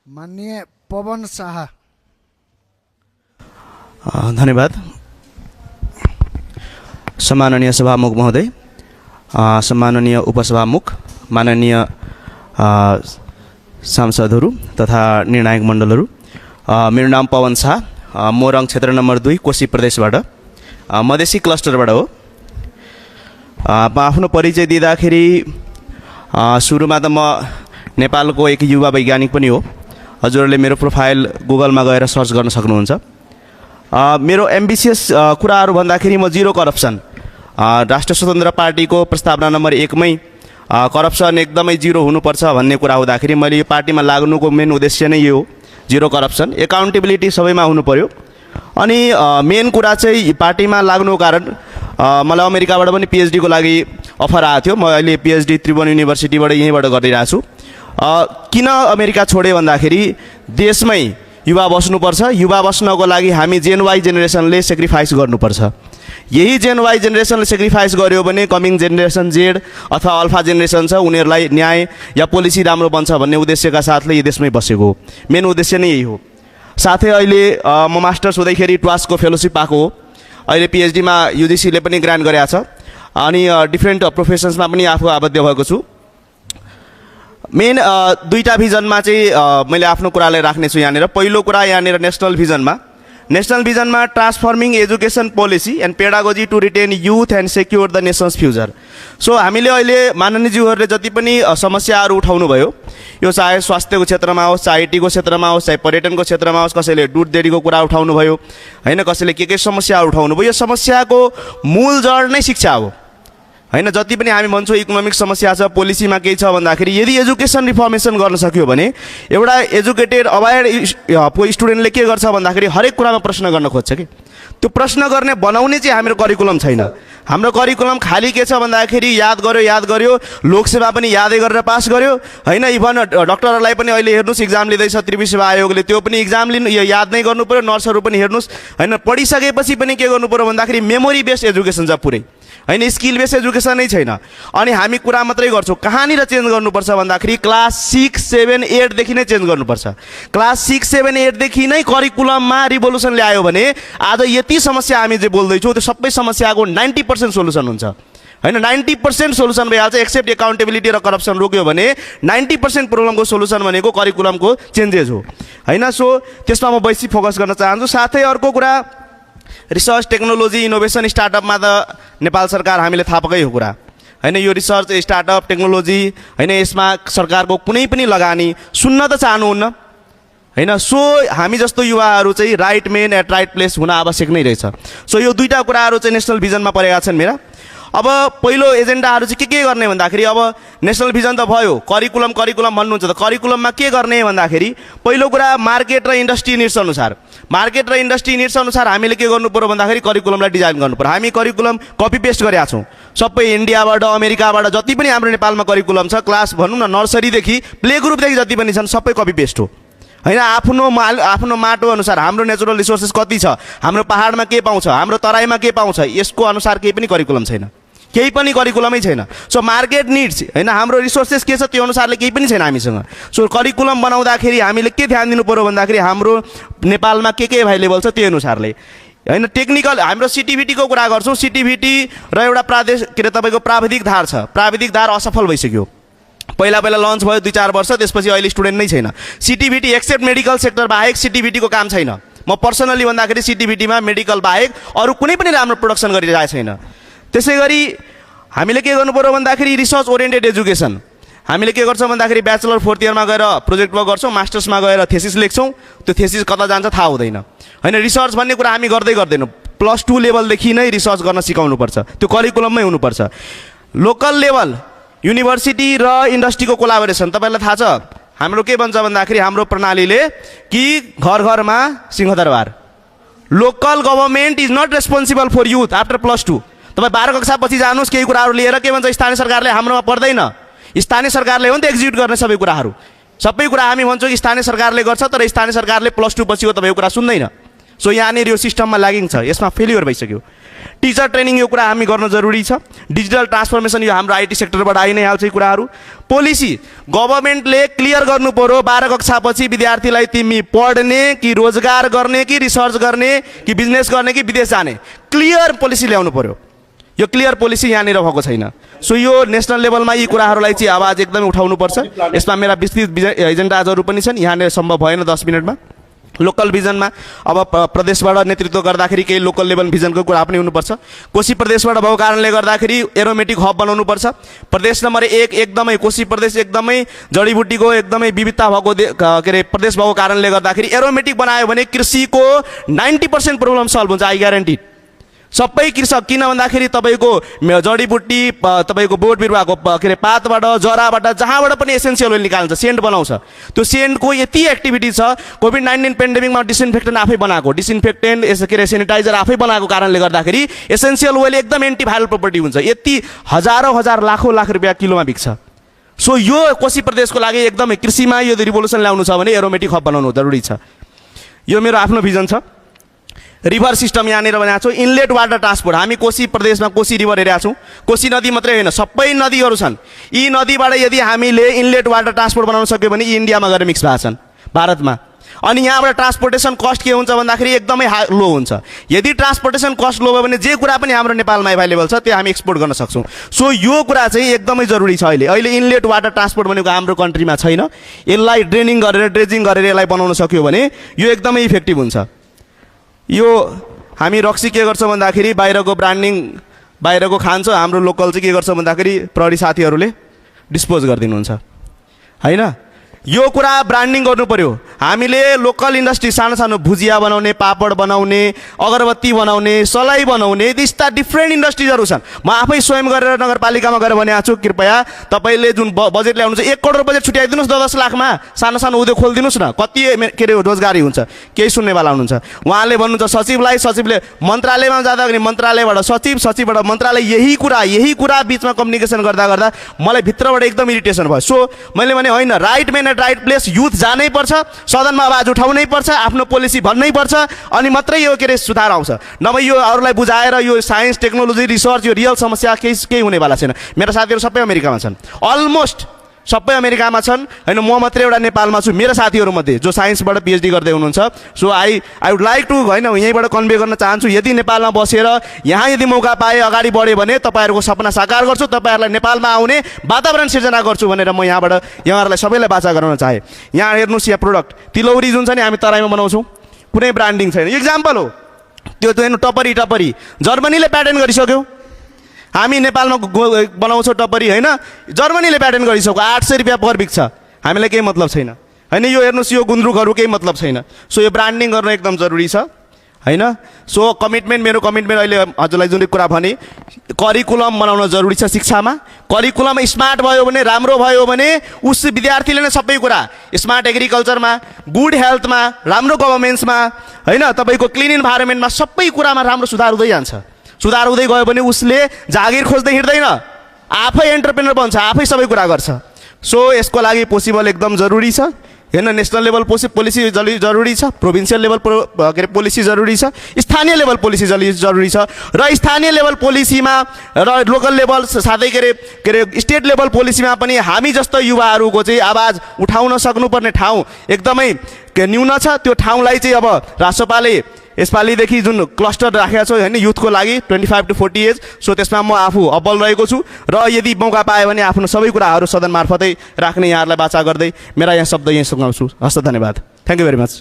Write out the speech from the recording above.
माननीय पवन शाह। धन्यवाद। सम्माननीय सभामुख महोदय, सम्माननीय उपसभामुख, माननीय सांसदहरू तथा निर्णायक मण्डलहरू, मेरो नाम पवन शाह, मोरङ क्षेत्र नम्बर 2 कोशी प्रदेशबाट, मधेसी क्लस्टरबाट हो। म आफ्नो परिचय दिँदाखेरि सुरुमा त म नेपालको एक युवा वैज्ञानिक पनि हो। हजुरहरूले मेरो प्रोफाइल गुगलमा गएर सर्च गर्न सक्नुहुन्छ। मेरो एम्बिसियस कुराहरू भन्दाखेरि म जिरो करप्सन, राष्ट्रिय स्वतन्त्र पार्टीको प्रस्तावना नम्बर 1 मै करप्सन एकदमै जिरो हुनुपर्छ भन्ने कुरा हुँदाखेरि मैले यो पार्टीमा लाग्नुको मेन उद्देश्य नै यो हो, जिरो करप्सन, एकाउन्टेबिलिटी सबैमा हुनु पर्यो। अनि मेन कुरा चाहिँ पार्टीमा लाग्नुको कारण मलाई अमेरिकाबाट पनि पिएचडी को लागि अफर आएको थियो। म अहिले पिएचडी त्रिभुवन युनिभर्सिटीबाट यहीँबाट गरिरहेको छु। किन अमेरिका छोडे भन्दाखेरि देशमै युवा बस्नुपर्छ, युवा बस्नको लागि हामी जेन वाई जेनेरेसनले सेक्रिफाइस गर्नुपर्छ। यही जेन वाई जेनेरेसनले सेक्रिफाइस गर्यो भने कमिङ जेनेरेसन जेड अथवा अल्फा जेनेरेसन छ उनीहरूलाई न्याय या पोलिसी राम्रो बन्छ भन्ने उद्देश्यका साथले यो देशमै बसेको हो। मेन उद्देश्य नै यही हो। साथै अहिले म मास्टर्स हुँदैखेरि ट्वासको फेलोसिप पाएको हो। अहिले पिएचडीमा युजिसीले पनि ग्रान्ट गरेको छ अनि डिफ्रेन्ट प्रोफेसन्समा पनि आफू आबद्ध भएको छु। मेन दुईटा भिजनमा चाहिँ मैले आफ्नो कुरालाई राख्नेछु यहाँनिर। पहिलो कुरा यहाँनिर नेसनल भिजनमा transforming education policy and pedagogy to retain youth and secure the nation's future. So हामीले अहिले माननीयज्यूहरूले जति पनि समस्याहरू उठाउनु भयो, यो चाहे स्वास्थ्यको क्षेत्रमा होस्, चाहे आइटीको क्षेत्रमा होस्, चाहे पर्यटनको क्षेत्रमा होस्, कसैले दुध डेरीको कुरा उठाउनु भयो हैन, कसैले के समस्या उठाउनु भयो। यो समस्याको मूल जड नै शिक्षा हो हैन। जति पनि हामी भन्छौँ इकोनोमिक समस्या छ, पोलिसीमा केही छ भन्दाखेरि यदि एजुकेसन रिफर्मेसन गर्न सक्यो भने एउटा एजुकेटेड अवेयर स्टुडेन्टले के गर्छ भन्दाखेरि हरेक कुरामा प्रश्न गर्न खोज्छ कि त्यो प्रश्न गर्ने बनाउने चाहिँ हाम्रो करिकुलम छैन। हाम्रो करिकुलम खाली के छ भन्दाखेरि याद गर्यो, लोकसेवा पनि यादै गरेर पास गर्यो हैन। इभन डक्टरहरूलाई पनि अहिले हेर्नुहोस् इक्जाम लिँदैछ त्रिवी सेवा आयोगले, त्यो पनि इक्जाम लिनु याद नै गर्नु पर्यो। नर्सहरू पनि हेर्नुहोस् हैन, पढिसकेपछि पनि के गर्नु पर्यो भन्दाखेरि मेमोरी बेस्ड एजुकेसन छ पुरै हैन, स्किल बेस्ड एजुकेसन नै छैन। अनि हामी कुरा मात्रै गर्छौँ, कहाँनिर चेन्ज गर्नुपर्छ भन्दाखेरि क्लास 6, 7, 8 देखि नै चेन्ज गर्नुपर्छ। क्लास 6, 7, 8 देखि नै करिकुलममा रिभोल्युसन ल्यायो भने आज यति समस्या हामी जे बोल्दैछौँ त्यो सबै समस्याको 90% सोल्युसन हुन्छ हैन। 90% सोल्युसन भइहाल्छ। एक्सेप्ट एकाउन्टेबिलिटी र करप्सन रोक्यो भने 90% प्रब्लमको सोल्युसन भनेको करिकुलमको चेन्जेस हो हैन। सो त्यसमा म बेसी फोकस गर्न चाहन्छु। साथै अर्को कुरा रिसर्च टेक्नोलोजी इनोभेसन स्टार्टअपमा त नेपाल सरकार हामीले थाहा पाएकै हो कुरा हैन। यो रिसर्च स्टार्टअप टेक्नोलोजी हैन, यसमा सरकारको कुनै पनि लगानी सुन्न त चाहनुहुन्न हैन। सो हामी जस्तो युवाहरू चाहिँ right men at right place हुन आवश्यक नै रहेछ। सो यो दुईटा कुराहरू चाहिँ नेसनल भिजनमा परेका छन् मेरा। अब पहिलो एजेन्डाहरू चाहिँ के गर्ने भन्दाखेरि अब नेसनल भिजन त भयो, करिकुलम भन्नुहुन्छ त करिकुलममा के गर्ने भन्दाखेरि पहिलो कुरा मार्केट र इन्डस्ट्री निड्स अनुसार हामीले के गर्नु पर्यो भन्दाखेरि करिकुलमलाई डिजाइन गर्नु पर्यो। हामी करिकुलम कपी पेस्ट गरेका छौँ सबै इन्डियाबाट अमेरिकाबाट जति पनि हाम्रो नेपालमा करिकुलम छ, क्लास भनौँ न नर्सरीदेखि प्ले ग्रुपदेखि जति पनि छन् सबै कपी पेस्ट हो हैन। आफ्नो माटो अनुसार हाम्रो नेचुरल रिसोर्सेस कति छ, हाम्रो पहाडमा के पाउँछ, हाम्रो तराईमा के पाउँछ, यसको अनुसार केही पनि करिकुलम छैन, केही पनि करिकुलमै छैन। सो मार्केट निड्स हैन, हाम्रो रिसोर्सेस के छ त्यो अनुसारले केही पनि छैन हामीसँग। सो करिकुलम बनाउँदाखेरि हामीले के ध्यान दिनु पर्यो भन्दाखेरि हाम्रो नेपालमा के एभाइलेबल छ त्यो अनुसारले हैन। टेक्निकल हाम्रो सिटिभिटीको कुरा गर्छौँ, सिटिभिटी र एउटा तपाईँको प्राविधिक धार छ, प्राविधिक धार असफल भइसक्यो। पहिला लन्च भयो 2-4 वर्ष, त्यसपछि अहिले स्टुडेन्ट नै छैन। सिटिभिटी एक्सेप्ट मेडिकल सेक्टर बाहेक सिटिभिटीको काम छैन। म पर्सनली भन्दाखेरि सिटिभिटीमा मेडिकल बाहेक अरू कुनै पनि राम्रो प्रोडक्सन गरिरहेको छैन। त्यसै गरी हामीले के गर्नु पर्यो भन्दाखेरि रिसर्च ओरिएन्टेड एजुकेसन। हामीले के गर्छौँ भन्दाखेरि ब्याचलर 4th इयरमा गएर प्रोजेक्ट वर्क गर्छौँ, मास्टर्समा गएर थेसिस लेख्छौँ, त्यो थेसिस कता जान्छ थाहा हुँदैन हैन। रिसर्च भन्ने कुरा हामी गर्दैनौँ। +2 लेभलदेखि नै रिसर्च गर्न सिकाउनुपर्छ, त्यो करिकुलममै हुनुपर्छ। लोकल लेभल युनिभर्सिटी र इन्डस्ट्रीको कोलाबोरेसन। तपाईँलाई थाहा छ हाम्रो के भन्छ भन्दाखेरि हाम्रो प्रणालीले कि घर घरमा Singhadurbar, local government is not responsible for youth after +2। तपाईँ 12 कक्षा पछि जानुहोस् केही कुराहरू लिएर के भन्छ स्थानीय सरकारले हाम्रोमा पर्दैन, स्थानीय सरकारले हो नि त एक्जिक्युट गर्ने सबै कुराहरू। सबै कुरा हामी भन्छौँ कि स्थानीय सरकारले गर्छ, तर स्थानीय सरकारले +2 पछि हो तपाईँको कुरा सुन्दैन सो यहाँनिर यो सिस्टममा ल्यागिङ छ, यसमा फेलियर भइसक्यो। टिचर ट्रेनिङ यो कुरा हामी गर्न जरुरी छ। डिजिटल ट्रान्सफर्मेसन यो हाम्रो आइटी सेक्टरबाट आइ नै हाल्छ यी कुराहरू। पोलिसी गभर्मेन्टले क्लियर गर्नु पर्यो 12 कक्षापछि विद्यार्थीलाई तिमी पढ्ने कि रोजगार गर्ने कि रिसर्च गर्ने कि बिजनेस गर्ने कि विदेश जाने, क्लियर पोलिसी ल्याउनु पर्यो। यो क्लियर पोलिसी यहाँनिर भएको छैन। सो यो नेसनल लेभलमा यी कुराहरूलाई चाहिँ आवाज एकदमै उठाउनुपर्छ। यसमा मेरा विस्तृत एजेन्डाजहरू पनि छन्, यहाँनिर सम्भव भएन 10 मिनटमा। लोकल भिजनमा अब प्रदेशबाट नेतृत्व गर्दाखेरि केही लोकल लेभल भिजनको कुरा पनि हुनुपर्छ। कोशी प्रदेशबाट भएको कारणले गर्दाखेरि एरोमेटिक हब बनाउनुपर्छ। प्रदेश नम्बर 1 एकदमै कोशी प्रदेश एकदमै जडीबुटीको एकदमै विविधता भएको के अरे प्रदेश भएको कारणले गर्दाखेरि एरोमेटिक बनायो भने कृषिको 90% प्रब्लम सल्भ हुन्छ, आई ग्यारेन्टी। सबै कृषक, किन भन्दाखेरि तपाईँको जडीबुटी तपाईँको बोट बिरुवाको के अरे पातबाट जराबाट जहाँबाट पनि एसेन्सियल ओइल निकाल्छ, सेन्ट बनाउँछ। त्यो सेन्टको यति एक्टिभिटी छ, कोभिड-19 पेन्डेमिकमा डिसइन्फेक्टेन्ट आफै बनाएको, डिसइन्फेक्टेन्ट के अरे सेनिटाइजर आफै बनाएको कारणले गर्दाखेरि एसेन्सियल ओइल एकदम एन्टिभाइरल प्रोपर्टी हुन्छ। यति हजारौँ हजार लाखौँ लाख रुपियाँ किलोमा बिक्छ। सो यो कोशी प्रदेशको लागि एकदमै कृषिमा यो रिभोल्युसन ल्याउनु छ भने एरोमेटिक हब बनाउनु जरुरी छ। यो मेरो आफ्नो भिजन छ। रिभर सिस्टम यहाँनिर बनाएको छु, इनलेट वाटर ट्रान्सपोर्ट। हामी कोशी प्रदेशमा कोशी रिभर हेरेका छौँ। कोशी नदी मात्रै होइन, सबै नदीहरू छन्। यी नदीबाट यदि हामीले इनलेट वाटर ट्रान्सपोर्ट बनाउन सक्यो भने यी इन्डियामा गएर मिक्स भएको छन् भारतमा। अनि यहाँबाट ट्रान्सपोर्टेसन कस्ट के हुन्छ भन्दाखेरि एकदमै लो हुन्छ। यदि ट्रान्सपोर्टेसन कस्ट लो भयो भने जे कुरा पनि हाम्रो नेपालमा एभाइलेबल छ त्यो हामी एक्सपोर्ट गर्न सक्छौँ। सो यो कुरा चाहिँ एकदमै जरुरी छ। अहिले इनलेट वाटर ट्रान्सपोर्ट भनेको हाम्रो कन्ट्रीमा छैन। यसलाई ड्रेनिङ गरेर ड्रेजिङ गरेर यसलाई बनाउन सक्यो भने यो एकदमै इफेक्टिभ हुन्छ। यो हामी रक्सी के गर्छ भन्दाखेरि बाहिरको ब्रान्डिङ बाहिरको खान्छ, हाम्रो लोकल चाहिँ के गर्छ भन्दाखेरि प्रहरी साथीहरूले डिस्पोज गरिदिनुहुन्छ होइन। यो कुरा ब्रान्डिङ गर्नु पर्यो। हामीले लोकल इन्डस्ट्री सानो सानो भुजिया बनाउने, पापड बनाउने, अगरबत्ती बनाउने, सलाई बनाउने, त्यस्ता डिफ्रेन्ट इन्डस्ट्रिजहरू छन्। म आफै स्वयं गरेर नगरपालिकामा गएर भनेको छु, कृपया तपाईँले जुन बजेट ल्याउनुहुन्छ 1 करोड बजेट छुट्याइदिनुहोस् 10 लाखमा सानो सानो उद्योग खोलिदिनुहोस् न, कति के अरे रोजगारी हुन्छ। केही सुन्नेवाला हुनुहुन्छ, उहाँले भन्नुहुन्छ सचिवलाई, सचिवले मन्त्रालयमा जाँदा पनि मन्त्रालयबाट सचिव, सचिवबाट मन्त्रालय, यही कुरा बिचमा कम्युनिकेसन गर्दा गर्दा मलाई भित्रबाट एकदम इरिटेसन भयो। सो मैले भने होइन, right man at right place, youth जानै पर्छ, सदनमा आवाज उठाउनै पर्छ, आफ्नो पोलिसी भन्नै पर्छ, अनि मात्रै यो के अरे सुधार आउँछ। नभए यो अरूलाई बुझाएर यो साइन्स टेक्नोलोजी रिसर्च यो रियल समस्या केही हुनेवाला छैन। मेरा साथीहरू सबै अमेरिकामा छन्, अलमोस्ट सबै अमेरिकामा छन् होइन। म मात्रै एउटा नेपालमा छु मेरो साथीहरूमध्ये जो साइन्सबाट पिएचडी गर्दै हुनुहुन्छ। So I would like to होइन यहीँबाट कन्भे गर्न चाहन्छु, यदि नेपालमा बसेर यहाँ यदि मौका पाए अगाडि बढ्यो भने तपाईँहरूको सपना साकार गर्छु, तपाईँहरूलाई नेपालमा आउने वातावरण सिर्जना गर्छु भनेर म यहाँबाट यहाँहरूलाई सबैलाई बाचा गराउन चाहेँ। यहाँ हेर्नुहोस्, यहाँ प्रोडक्ट तिलौरी जुन छ नि हामी तराईमा बनाउँछौँ, कुनै ब्रान्डिङ छैन। इक्जाम्पल हो त्यो हेर्नु, टपरी जर्मनीले प्याटेन्ट गरिसक्यो। हामी नेपालमा बनाउँछौँ टपरी होइन, जर्मनीले प्याटेन्ट गरिसक्यो, 800 रुपियाँ पर बिक्छ, हामीलाई केही मतलब छैन होइन। यो हेर्नुहोस्, यो गुन्द्रुकहरू केही मतलब छैन। सो यो ब्रान्डिङ गर्न एकदम जरुरी छ होइन। सो कमिटमेन्ट, मेरो कमिटमेन्ट अहिले हजुरलाई जुन कुरा भने करिकुलम बनाउन जरुरी छ। शिक्षामा करिकुलम स्मार्ट भयो भने, राम्रो भयो भने उस विद्यार्थीले नै सबै कुरा, स्मार्ट एग्रिकल्चरमा, गुड हेल्थमा, राम्रो गभर्मेन्ट्समा होइन, तपाईँको क्लिन इन्भाइरोमेन्टमा, सबै कुरामा राम्रो सुधार हुँदै जान्छ। सुधार हुँदै गयो भने उसले जागिर खोज्दै हिँड्दैन, आफै एन्टरप्रेनर बन्छ, आफै सबै कुरा गर्छ। सो यसको लागि पोसिबल एकदम जरुरी छ होइन। नेसनल लेभल पोलिसी जरुरी छ, प्रोभिन्सियल लेभल के अरे पोलिसी जरुरी छ, स्थानीय लेभल पोलिसी जरुरी छ, र स्थानीय लेभल पोलिसीमा र लोकल लेभल साथै के अरे स्टेट लेभल पोलिसीमा पनि हामी जस्तो युवाहरूको चाहिँ आवाज उठाउन सक्नुपर्ने ठाउँ एकदमै न्यून छ। त्यो ठाउँलाई चाहिँ अब राष्ट्रपाले यसपालिदेखि जुन क्लस्टर राखेको छ होइन युथको लागि 25 to 40 एज, सो त्यसमा म आफू अब्बल रहेको छु। र यदि मौका पाएँ भने आफ्नो सबै कुराहरू सदन मार्फतै राख्ने यहाँहरूलाई बाचा गर्दै मेरा यहाँ शब्द यहीँ सघाउँछु। हस्त, धन्यवाद। Thank you very much.